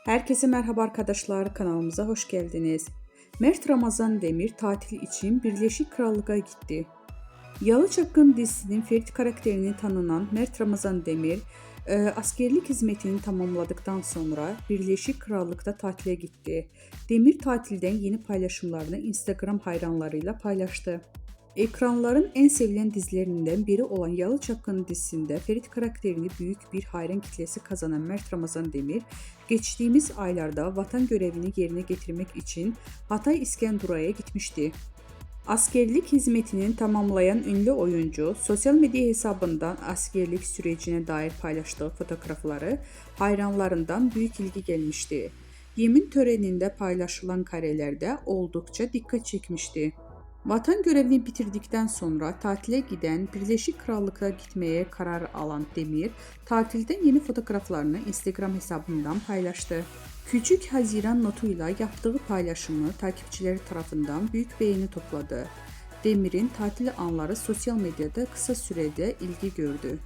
Herkese merhaba arkadaşlar, kanalımıza hoş geldiniz. Mert Ramazan Demir tatil için Birleşik Krallık'a gitti. Yalı Çapkın dizisinin Ferit karakterini tanınan Mert Ramazan Demir, askerlik hizmetini tamamladıktan sonra Birleşik Krallık'ta tatile gitti. Demir tatilden yeni paylaşımlarını Instagram hayranlarıyla paylaştı. Ekranların en sevilen dizilerinden biri olan Yalı Çapkın dizisinde Ferit karakterini büyük bir hayran kitlesi kazanan Mert Ramazan Demir, geçtiğimiz aylarda vatan görevini yerine getirmek için Hatay İskenderun'a gitmişti. Askerlik hizmetini tamamlayan ünlü oyuncu, sosyal medya hesabından askerlik sürecine dair paylaştığı fotoğrafları hayranlarından büyük ilgi gelmişti. Yemin töreninde paylaşılan karelerde oldukça dikkat çekmişti. Vatan görevini bitirdikten sonra tatile giden Birleşik Krallık'a gitmeye karar alan Demir, tatilden yeni fotoğraflarını Instagram hesabından paylaştı. Küçük Haziran notuyla yaptığı paylaşımı takipçileri tarafından büyük beğeni topladı. Demir'in tatil anları sosyal medyada kısa sürede ilgi gördü.